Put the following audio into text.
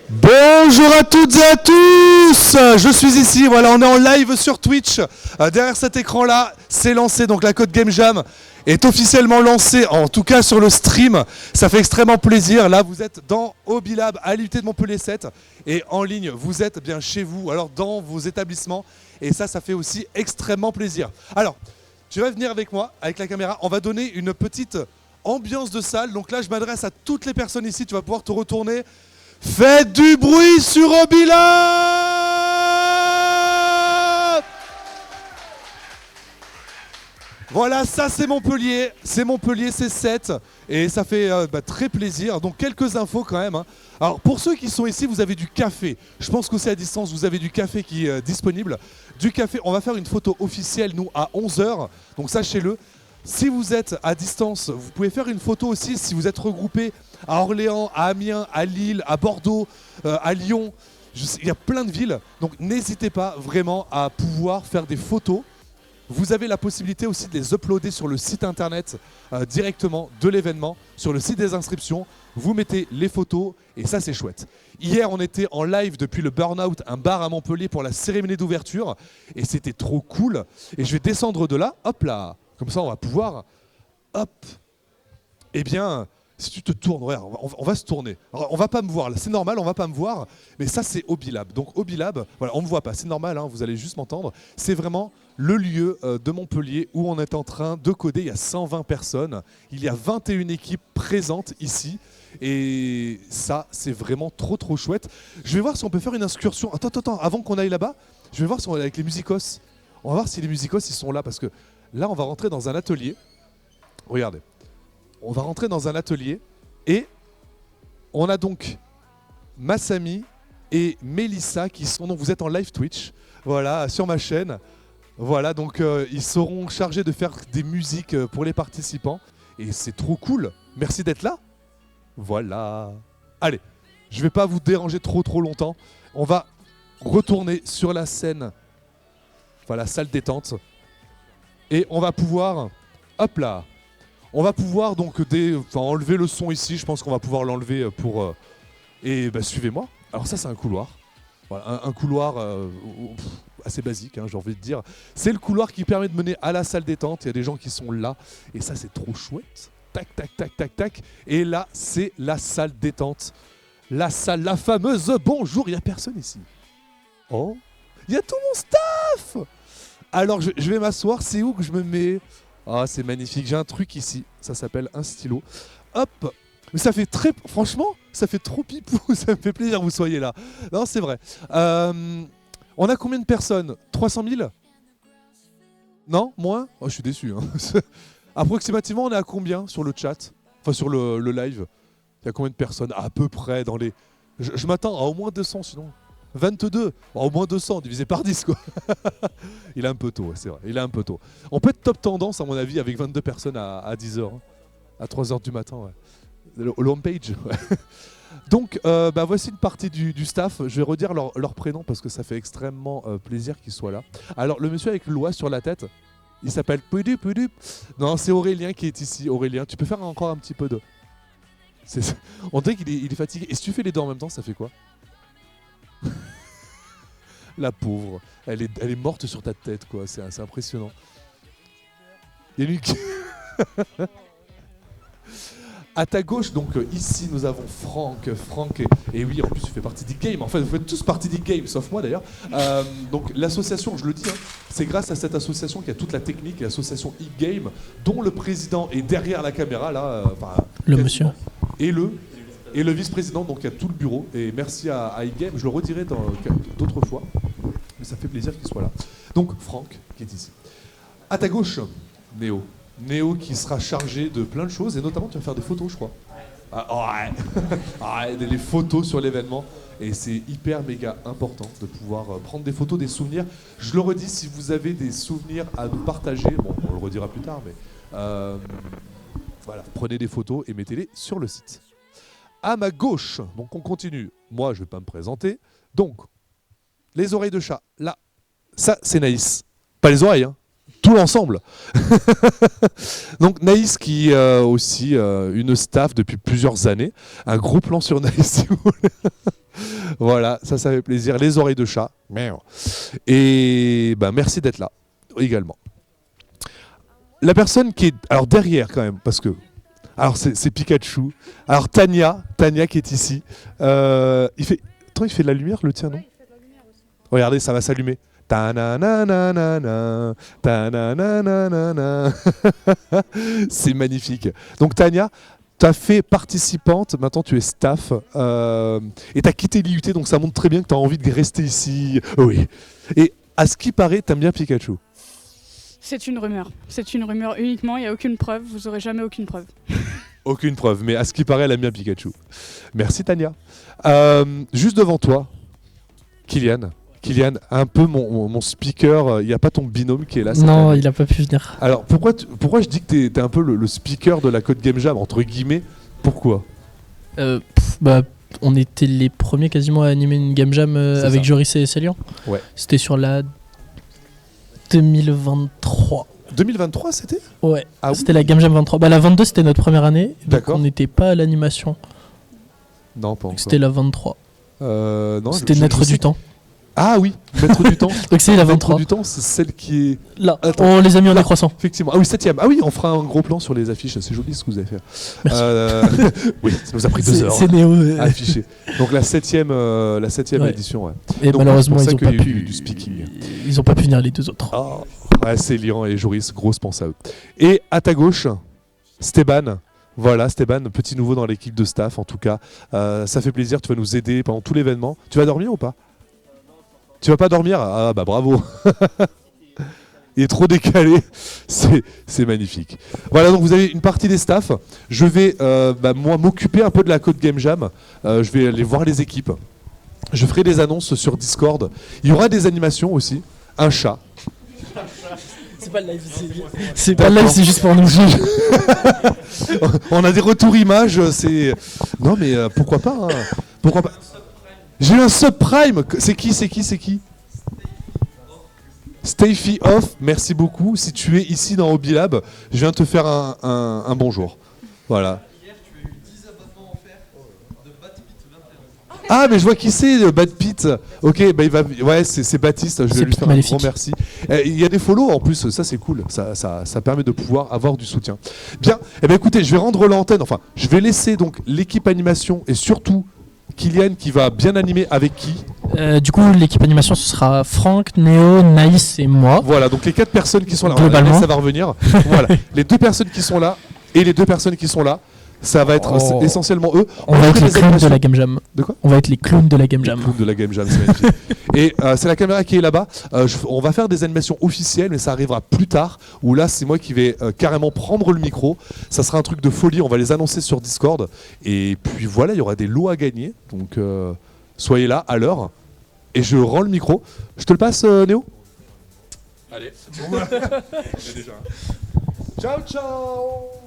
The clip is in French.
Bonjour à toutes et à tous. Je suis ici, voilà, on est en live sur Twitch. Derrière cet écran-là, c'est lancé, donc la Code Game Jam est officiellement lancée, en tout cas sur le stream. Ça fait extrêmement plaisir. Là, vous êtes dans Hobby Lab à l'UT de Montpellier 7 et en ligne, vous êtes bien chez vous, alors dans vos établissements. Et ça fait aussi extrêmement plaisir. Alors, tu vas venir avec moi, avec la caméra. On va donner une petite ambiance de salle. Donc là, je m'adresse à toutes les personnes ici. Tu vas pouvoir te retourner. Faites du bruit sur Hobby Lab. Voilà, ça c'est Montpellier, c'est 7 et ça fait très plaisir. Donc quelques infos quand même. Alors pour ceux qui sont ici, vous avez du café. Je pense qu'aussi à distance, vous avez du café qui est disponible. Du café, on va faire une photo officielle nous à 11h, donc sachez-le. Si vous êtes à distance, vous pouvez faire une photo aussi si vous êtes regroupés à Orléans, à Amiens, à Lille, à Bordeaux, à Lyon. Il y a plein de villes, donc n'hésitez pas vraiment à pouvoir faire des photos. Vous avez la possibilité aussi de les uploader sur le site internet directement de l'événement, sur le site des inscriptions. Vous mettez les photos et ça c'est chouette. Hier on était en live depuis le Burnout, un bar à Montpellier pour la cérémonie d'ouverture et c'était trop cool. Et je vais descendre de là, hop là. Comme ça, on va pouvoir, hop, eh bien, si tu te tournes, regarde, on va se tourner. Alors, on va pas me voir, là, c'est normal, on va pas me voir, mais ça, c'est Hobby Lab. Donc, Hobby Lab, voilà, on me voit pas, c'est normal, vous allez juste m'entendre. C'est vraiment le lieu de Montpellier où on est en train de coder. Il y a 120 personnes, il y a 21 équipes présentes ici. Et ça, c'est vraiment trop, trop chouette. Je vais voir si on peut faire une excursion. Attends, avant qu'on aille là-bas, je vais voir si on est avec les musicos. On va voir si les musicos, ils sont là, parce que là, on va rentrer dans un atelier. Regardez. On va rentrer dans un atelier et on a donc Massami et Mélissa qui sont... Donc vous êtes en live Twitch, voilà, sur ma chaîne. Voilà, donc ils seront chargés de faire des musiques pour les participants. Et c'est trop cool. Merci d'être là. Voilà. Allez, je vais pas vous déranger trop longtemps. On va retourner sur la scène. Voilà, salle détente. Et on va pouvoir, hop là, on va pouvoir donc enlever le son ici. Je pense qu'on va pouvoir l'enlever pour... suivez-moi. Alors ça, c'est un couloir. Voilà, un couloir assez basique, j'ai envie de dire. C'est le couloir qui permet de mener à la salle détente. Il y a des gens qui sont là. Et ça, c'est trop chouette. Tac, tac, tac, tac, tac. Et là, c'est la salle détente. La salle, la fameuse. Bonjour, il n'y a personne ici. Oh, il y a tout mon staff. Alors je vais m'asseoir, c'est où que je me mets? Ah, c'est magnifique, j'ai un truc ici, ça s'appelle un stylo. Hop. Mais ça fait franchement, ça fait trop pipou, ça me fait plaisir que vous soyez là. Non, c'est vrai. On a combien de personnes? 300 000? Non? Moins? Oh, je suis déçu. Approximativement, on est à combien sur le chat? Enfin, sur le live. Il y a combien de personnes? À peu près dans les... Je m'attends à au moins 200 sinon. 22, bon, au moins 200 divisé par 10 quoi. Il est un peu tôt, c'est vrai, il est un peu tôt. On peut être top tendance à mon avis avec 22 personnes à 10h, à 3h du matin, ouais. Le home page. Ouais. Donc voici une partie du staff. Je vais redire leur prénom parce que ça fait extrêmement plaisir qu'ils soient là. Alors le monsieur avec le lois sur la tête, il s'appelle Poudup. Non, c'est Aurélien qui est ici. Aurélien, tu peux faire encore un petit peu de... On dirait qu'il est fatigué. Et si tu fais les deux en même temps, ça fait quoi? La pauvre, elle est morte sur ta tête quoi, c'est impressionnant. Il y a une... À ta gauche, donc ici nous avons Franck, et oui en plus tu fais partie d'e-game, en fait vous faites tous partie d'e-game, sauf moi d'ailleurs. Donc l'association, je le dis, c'est grâce à cette association qu'il y a toute la technique, l'association e-game, dont le président est derrière la caméra là, le monsieur. Et le vice-président, donc il y a tout le bureau. Et merci à e-game, je le redirai d'autres fois. Mais ça fait plaisir qu'il soit là. Donc Franck, qui est ici. À ta gauche, Néo. Néo qui sera chargé de plein de choses. Et notamment, tu vas faire des photos, je crois. Les photos sur l'événement. Et c'est hyper méga important de pouvoir prendre des photos, des souvenirs. Je le redis, si vous avez des souvenirs à nous partager, bon, on le redira plus tard, mais voilà, prenez des photos et mettez-les sur le site. À ma gauche, donc on continue. Moi, je ne vais pas me présenter. Donc, les oreilles de chat, là, ça, c'est Naïs. Pas les oreilles, tout l'ensemble. Donc Naïs qui a aussi une staff depuis plusieurs années. Un gros plan sur Naïs, si vous voulez. Voilà, ça fait plaisir. Les oreilles de chat. Et bah, merci d'être là également. La personne qui est alors derrière quand même, parce que alors c'est Pikachu. Alors Tania qui est ici. Il fait de la lumière le tien, non? Regardez, ça va s'allumer. Ta-na-na-na-na-na, ta-na-na-na-na-na. C'est magnifique. Donc Tania, tu as fait participante, maintenant tu es staff, et tu as quitté l'IUT, donc ça montre très bien que tu as envie de rester ici. Oui. Et à ce qui paraît, tu aimes bien Pikachu. C'est une rumeur uniquement, il n'y a aucune preuve, vous n'aurez jamais aucune preuve. Aucune preuve, mais à ce qui paraît, elle aime bien Pikachu. Merci Tania. Juste devant toi, Kylian, un peu mon speaker, il n'y a pas ton binôme qui est là. Non, il n'a pas pu venir. Alors pourquoi je dis que tu es un peu le speaker de la Code Game Jam, entre guillemets, pourquoi? On était les premiers quasiment à animer une Game Jam avec Joris et Célian. Ouais. C'était sur la 2023. 2023 c'était? Ouais, ah, c'était la Game Jam 23. La 22 c'était notre première année, donc d'accord. On n'était pas à l'animation. Non, pas encore. C'était la 23. Non, c'était Maître du Temps. Ah oui, Maître du Temps. Donc c'est la 23. Maître du Temps, c'est celle qui est... Là, on les a mis en décroissant. Effectivement. Ah oui, 7ème. Ah oui, on fera un gros plan sur les affiches, c'est joli ce que vous avez fait. Merci. Oui, ça nous a pris 2 heures. C'est Néo. À afficher. Donc la 7ème ouais. édition, ouais. Et donc, malheureusement, ils n'ont pas pu... du speaking. Ils n'ont pas pu venir les deux autres. Oh. Ouais, Célian et Joris, grosse pense à eux. Et à ta gauche, Stéban. Voilà, Stéban, petit nouveau dans l'équipe de staff en tout cas. Ça fait plaisir, tu vas nous aider pendant tout l'événement. Tu vas dormir ou pas? Tu vas pas dormir? Ah bah bravo. Il est trop décalé, c'est magnifique. Voilà, donc vous avez une partie des staffs. Je vais moi m'occuper un peu de la Code Game Jam. Je vais aller voir les équipes. Je ferai des annonces sur Discord. Il y aura des animations aussi. Un chat. C'est pas le live, c'est juste pour nous. On a des retours images, c'est... Non mais pourquoi pas, hein. Pourquoi pas. J'ai eu un subprime. C'est qui Stayfy Off, merci beaucoup. Si tu es ici dans Hobby Lab, je viens te faire un bonjour. Voilà. Ah mais je vois qui c'est, Bad Pete. Ok, ouais, c'est Baptiste, je vais lui faire un grand merci. Il y a des follow en plus, ça c'est cool, ça permet de pouvoir avoir du soutien. Bien, écoutez, je vais rendre l'antenne, enfin, je vais laisser donc l'équipe animation et surtout Kylian qui va bien animer avec qui? Du coup, l'équipe animation, ce sera Franck, Néo, Naïs et moi. Voilà, donc les 4 personnes qui sont là, globalement. Ça va revenir. Voilà, les 2 personnes qui sont là et les 2 personnes qui sont là. Ça va être essentiellement eux. On va être les clowns de la Game Jam. De quoi? On va être les clowns de la Game Jam. Les clowns de la Game Jam, c'est magnifique. Et c'est la caméra qui est là-bas. On va faire des animations officielles, mais ça arrivera plus tard. Où là, c'est moi qui vais carrément prendre le micro. Ça sera un truc de folie. On va les annoncer sur Discord. Et puis voilà, il y aura des lots à gagner. Donc soyez là à l'heure. Et je rends le micro. Je te le passe, Néo? Allez. Ciao, ciao.